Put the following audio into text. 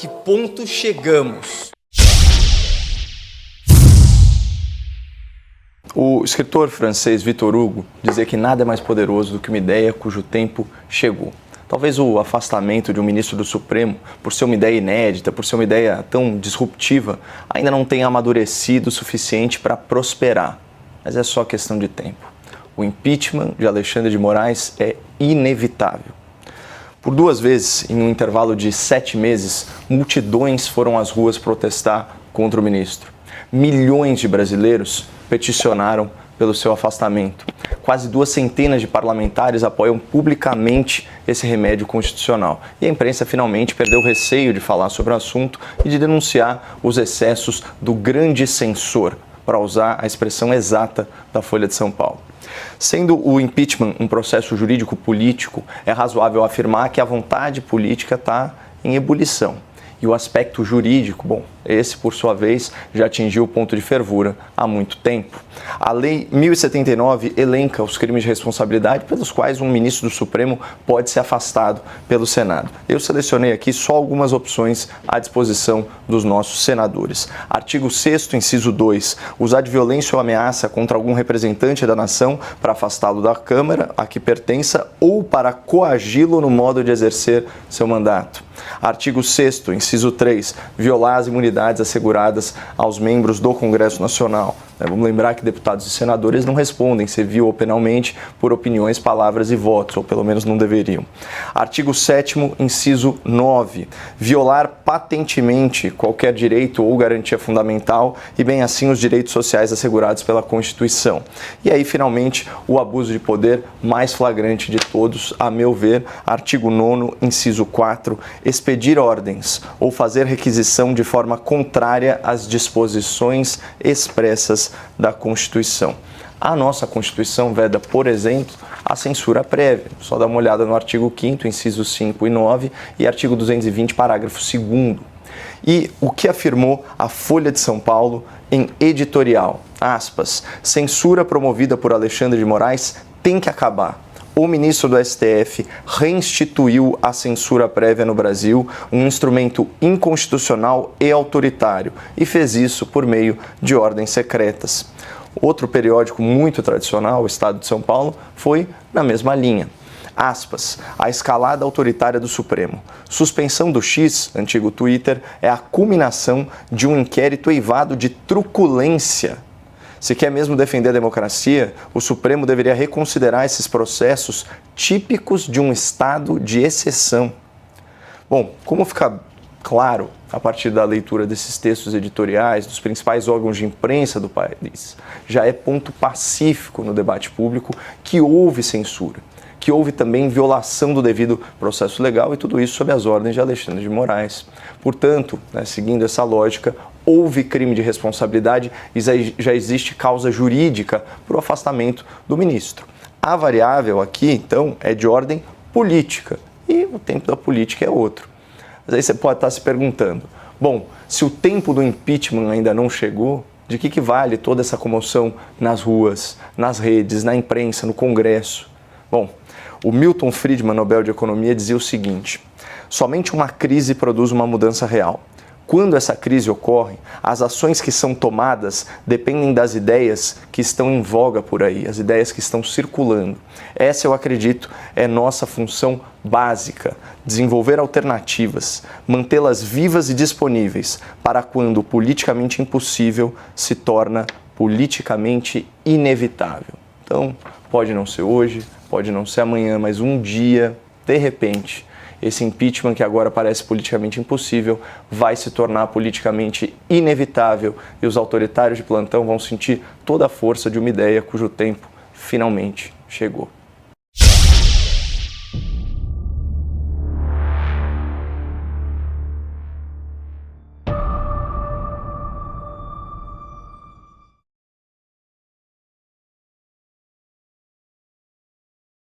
que ponto chegamos? O escritor francês Victor Hugo dizia que nada é mais poderoso do que uma ideia cujo tempo chegou. Talvez o afastamento de um ministro do Supremo, por ser uma ideia inédita, por ser uma ideia tão disruptiva, ainda não tenha amadurecido o suficiente para prosperar. Mas é só questão de tempo. O impeachment de Alexandre de Moraes é inevitável. Por 2 vezes, em um intervalo de 7 meses, multidões foram às ruas protestar contra o ministro. Milhões de brasileiros peticionaram pelo seu afastamento. Quase 200 de parlamentares apoiam publicamente esse remédio constitucional. E a imprensa finalmente perdeu o receio de falar sobre o assunto e de denunciar os excessos do grande censor, para usar a expressão exata da Folha de São Paulo. Sendo o impeachment um processo jurídico-político, é razoável afirmar que a vontade política está em ebulição. E o aspecto jurídico, bom, esse, por sua vez, já atingiu o ponto de fervura há muito tempo. A Lei 1079 elenca os crimes de responsabilidade pelos quais um ministro do Supremo pode ser afastado pelo Senado. Eu selecionei aqui só algumas opções à disposição dos nossos senadores. Artigo 6º, inciso 2, usar de violência ou ameaça contra algum representante da nação para afastá-lo da Câmara a que pertença ou para coagi-lo no modo de exercer seu mandato. Artigo 6º, inciso 3, violar as imunidades asseguradas aos membros do Congresso Nacional. Vamos lembrar que deputados e senadores não respondem civil ou penalmente por opiniões, palavras e votos, ou pelo menos não deveriam. Artigo 7º, inciso 9, violar patentemente qualquer direito ou garantia fundamental e bem assim os direitos sociais assegurados pela Constituição. E aí, finalmente, o abuso de poder mais flagrante de todos, a meu ver, artigo 9º, inciso 4, expedir ordens ou fazer requisição de forma contrária às disposições expressas da Constituição. A nossa Constituição veda, por exemplo, a censura prévia. Só dá uma olhada no artigo 5º, incisos 5 e 9 e artigo 220, parágrafo 2º. E o que afirmou a Folha de São Paulo em editorial, aspas, censura promovida por Alexandre de Moraes tem que acabar. O ministro do STF reinstituiu a censura prévia no Brasil, um instrumento inconstitucional e autoritário, e fez isso por meio de ordens secretas. Outro periódico muito tradicional, o Estado de São Paulo, foi na mesma linha. Aspas, a escalada autoritária do Supremo. Suspensão do X, antigo Twitter, é a culminação de um inquérito eivado de truculência. Se quer mesmo defender a democracia, o Supremo deveria reconsiderar esses processos típicos de um estado de exceção. Bom, como fica claro a partir da leitura desses textos editoriais dos principais órgãos de imprensa do país, já é ponto pacífico no debate público que houve censura, que houve também violação do devido processo legal e tudo isso sob as ordens de Alexandre de Moraes. Portanto, seguindo essa lógica, houve crime de responsabilidade e já existe causa jurídica para o afastamento do ministro. A variável aqui, então, é de ordem política e o tempo da política é outro. Mas aí você pode estar se perguntando, bom, se o tempo do impeachment ainda não chegou, de que vale toda essa comoção nas ruas, nas redes, na imprensa, no Congresso? Bom, o Milton Friedman, Nobel de Economia, dizia o seguinte, somente uma crise produz uma mudança real. Quando essa crise ocorre, as ações que são tomadas dependem das ideias que estão em voga por aí, as ideias que estão circulando. Essa, eu acredito, é nossa função básica, desenvolver alternativas, mantê-las vivas e disponíveis para quando o politicamente impossível se torna politicamente inevitável. Então, pode não ser hoje, pode não ser amanhã, mas um dia, de repente, esse impeachment que agora parece politicamente impossível vai se tornar politicamente inevitável e os autoritários de plantão vão sentir toda a força de uma ideia cujo tempo finalmente chegou.